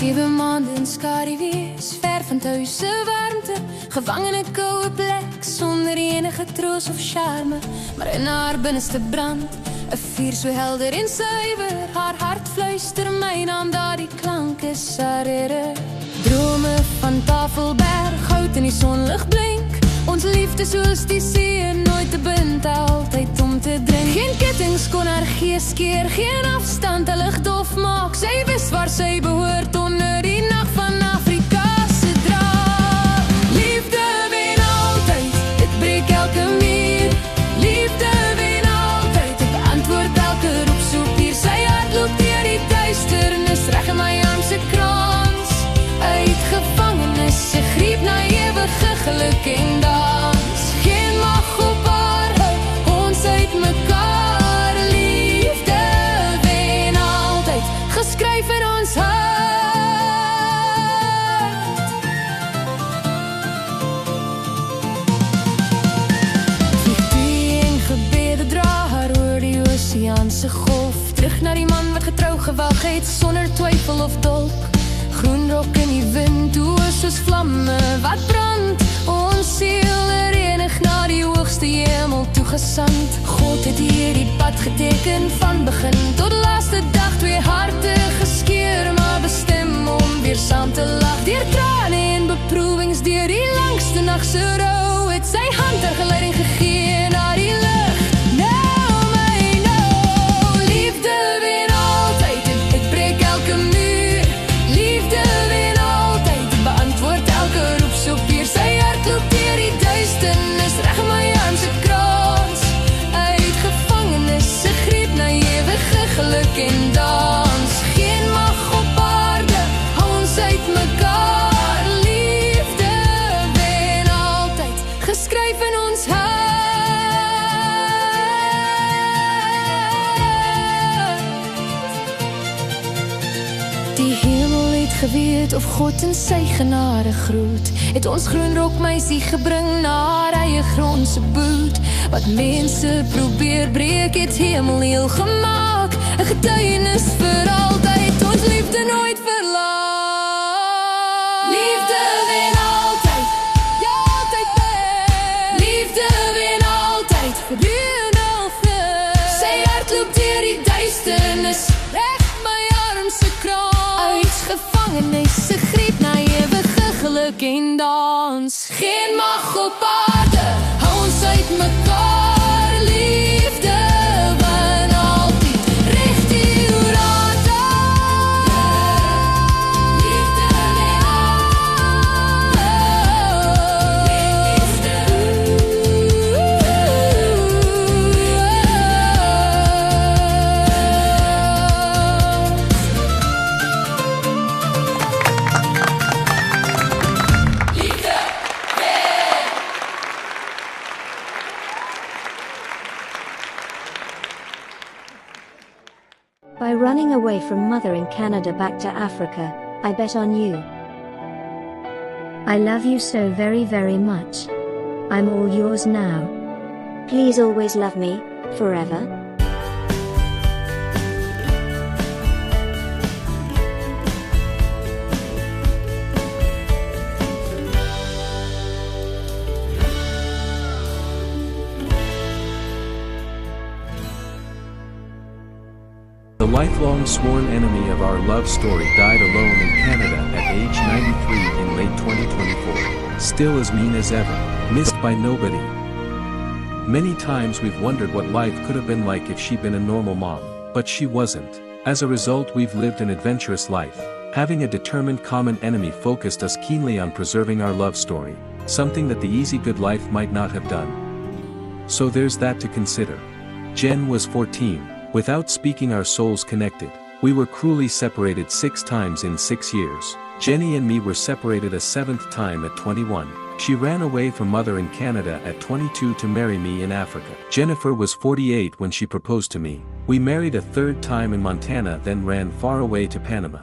7 maanden in skaduwees, ver van thuis se warmte, gevangen in 'n koue plek, sonder enige troos of charme. Maar in haar binneste brand 'n vuur so helder en suiwer. Haar hart fluister my naam, daardie klank is haar herinnering. Drome van Tafelberg, goud in die sonlig blink. Ons liefde soos die see, nooit te bind, altyd om te drink. Geen kettings kon haar gees keer, geen afstand haar lig dof maak. Sy wist waar sy behoort, onder die nag van Afrika se draak. Liefde wen altyd, dit breek elke muur. Liefde wen altyd, dit beantwoord elke roepsoek hier. Sy hart loop deur die duisternis, reg in my arm se krans. Uit gevangenis, sy griep na ewige geluk en dans. Geen mag op haar hou ons uit mekaar. Liefde wen altyd, geskryf in ons hart. Vlieg en gebede dra haar oor die oseaanse golf, terug na die man wat getrou gewag het, sonder twyfel of dolk. Groenrok in die wind, oë soos vlamme wat brand. Ons siel herenig na die hoogste hemel toegesand. God het hier die pad geteken, van begin tot laaste dag. 2 harte geskeur, maar bestem om weer saam te lag. Deur trane en beproewings, deur die langste nag se rou, het sy hand haar geleiding gegee na die lig. Nou my nou, liefde wen altyd, dit breek elke muur. Liefde wen altyd, beantwoord elke roepsoek hier. Sy hart loop deur die duisternis, reg in my arm se krans. Uit gevangenis, sy greep na ewige geluk en dans. Geen mag op aarde, hou ons uit mekaar. Liefde wen altyd, geskryf in ons hart. Die hemel het geweet of God in sy genade groet, het ons groenrok meisie gebring na haar eie grond se boet. Wat mense probeer breek, het hemel heel gemaak. 'n getuienis vir altyd, ons liefde nooit verlaat. Liefde wen altyd, ja altyd wen. Liefde wen altyd, vir u en al vir. Sy hart loop deur die duisternis, reg my arm se kraan. Uit gevangenis, sy greep na ewige geluk en dans. Geen mag op aarde, hou ons uit mekaar. Liefde wen altyd, reg die urata. Liefde wen By running away from mother in Canada back to Africa, I bet on you. I love you so very, very much. I'm all yours now. Please always love me, forever. The lifelong sworn enemy of our love story died alone in Canada at age 93 in late 2024. Still as mean as ever, missed by nobody. Many times we've wondered what life could have been like if she'd been a normal mom, but she wasn't. As a result, we've lived an adventurous life. Having a determined common enemy focused us keenly on preserving our love story, something that the easy good life might not have done. So there's that to consider. Jen was 14. Without speaking, our souls connected. We were cruelly separated 6 times in 6 years. Jenny and me were separated a 7th time at 21. She ran away from mother in Canada at 22 to marry me in Africa. Jennifer was 48 when she proposed to me. We married a 3rd time in Montana, then ran far away to Panama.